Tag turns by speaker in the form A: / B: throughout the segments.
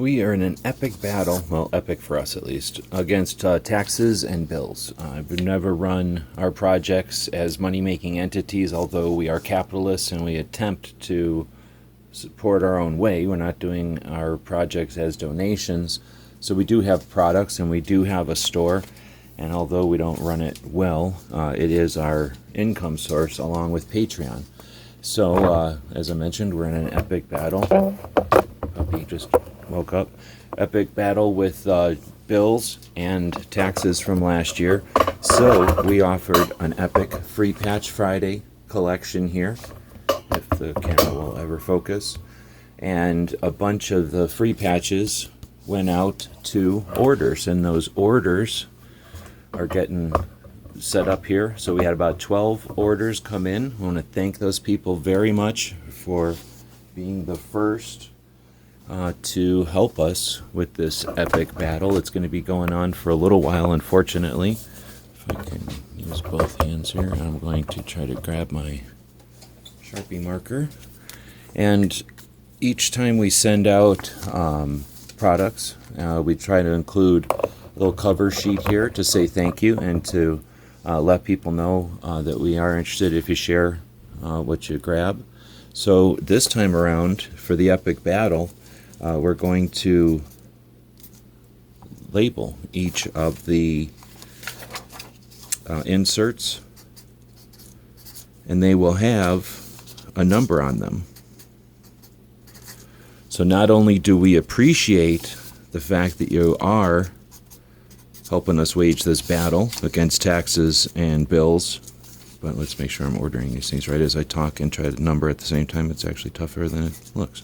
A: We are in an epic battle, well, epic for us at least, against taxes and bills. We've never run our projects as money-making entities, although we are capitalists and we attempt to support our own way. We're not doing our projects as donations. So we do have products and we do have a store. And although we don't run it well, it is our income source along with Patreon. So, as I mentioned, we're in an epic battle. Puppy just woke up. Epic battle with bills and taxes from last year. So we offered an epic Free Patch Friday collection here, if the camera will ever focus. And a bunch of the free patches went out to orders, and those orders are getting set up here. So we had about 12 orders come in. I want to thank those people very much for being the first to help us with this epic battle. It's going to be going on for a little while, unfortunately. If I can use both hands here, I'm going to try to grab my Sharpie marker. And each time we send out products, we try to include a little cover sheet here to say thank you and to let people know that we are interested if you share what you grab. So this time around, for the epic battle, we're going to label each of the inserts, and they will have a number on them. So not only do we appreciate the fact that you are helping us wage this battle against taxes and bills, but let's make sure I'm ordering these things right as I talk and try to number at the same time. It's actually tougher than it looks.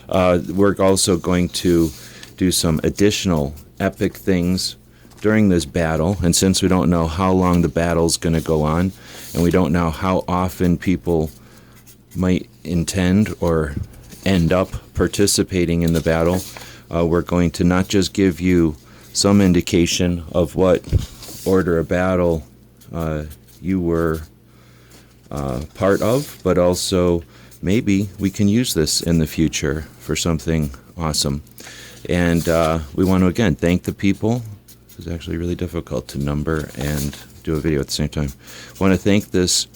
A: We're also going to do some additional epic things during this battle, and since we don't know how long the battle's going to go on, and we don't know how often people might intend or end up participating in the battle, we're going to not just give you some indication of what order of battle you were part of, but also maybe we can use this in the future for something awesome. And we want to again thank the people. It's actually really difficult to number and do a video at the same time. I want to thank this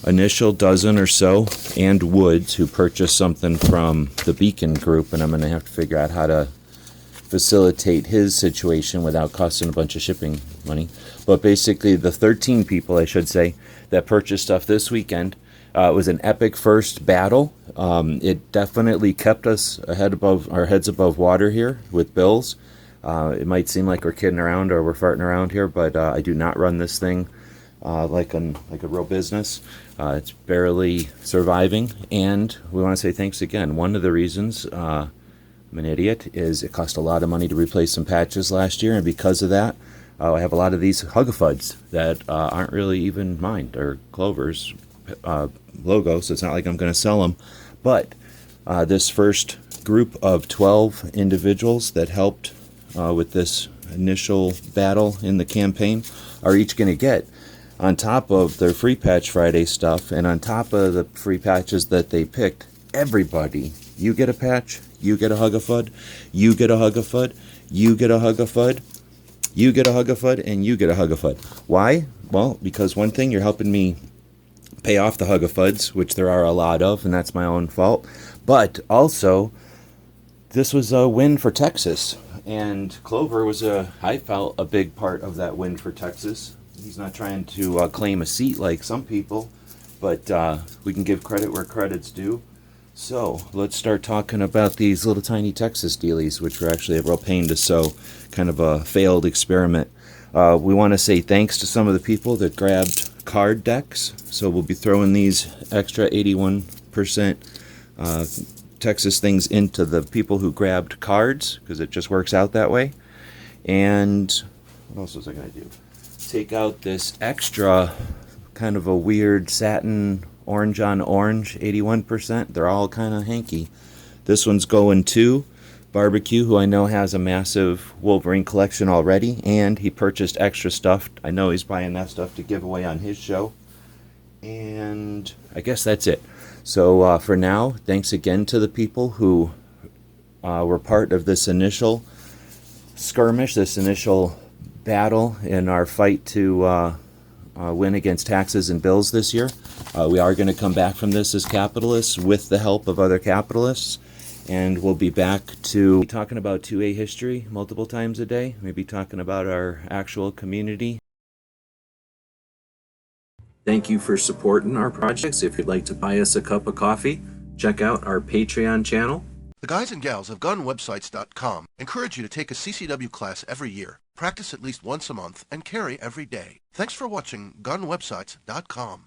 A: initial dozen or so and Woods, who purchased something from the Beacon group, and I'm going to have to figure out how to facilitate his situation without costing a bunch of shipping money. But basically the 13 people, I should say, that purchased stuff this weekend. It was an epic first battle. It definitely kept us our heads above water here with bills. It might seem like we're kidding around or we're farting around here, but I do not run this thing like a real business. It's barely surviving, and we want to say thanks again. One of the reasons I'm an idiot is it cost a lot of money to replace some patches last year, and because of that, I have a lot of these Hug-a-Fuds that aren't really even mine. They're Clover's logo, so it's not like I'm going to sell them. But this first group of 12 individuals that helped with this initial battle in the campaign are each going to get, on top of their Free Patch Friday stuff and on top of the free patches that they picked, everybody, you get a patch, you get a Hug-a-Fud, you get a Hug-a-Fud, you get a Hug-a-Fud, you get a Hug-a-Fud, and you get a Hug-a-Fud. Why? Well, because one thing, you're helping me pay off the Hug-a-Fuds, which there are a lot of, and that's my own fault. But also, this was a win for Texas, and Clover was I felt, a big part of that win for Texas. He's not trying to claim a seat like some people, but we can give credit where credit's due. So let's start talking about these little tiny Texas dealies, which were actually a real pain to sew, kind of a failed experiment. We want to say thanks to some of the people that grabbed card decks. So we'll be throwing these extra 81% Texas things into the people who grabbed cards, because it just works out that way. And what else was I going to do? Take out this extra kind of a weird satin orange on orange 81%. They're all kind of hanky. This one's going to Barbecue, who I know has a massive Wolverine collection already, and he purchased extra stuff. I know he's buying that stuff to give away on his show. And I guess that's it. So for now, thanks again to the people who We're part of this initial skirmish, this initial battle in our fight to win against taxes and bills this year. We are going to come back from this as capitalists with the help of other capitalists, and we'll be back to talking about 2A history multiple times a day, maybe talking about our actual community. Thank you for supporting our projects. If you'd like to buy us a cup of coffee, check out our Patreon channel.
B: The guys and gals of GunWebsites.com encourage you to take a CCW class every year, practice at least once a month, and carry every day. Thanks for watching GunWebsites.com.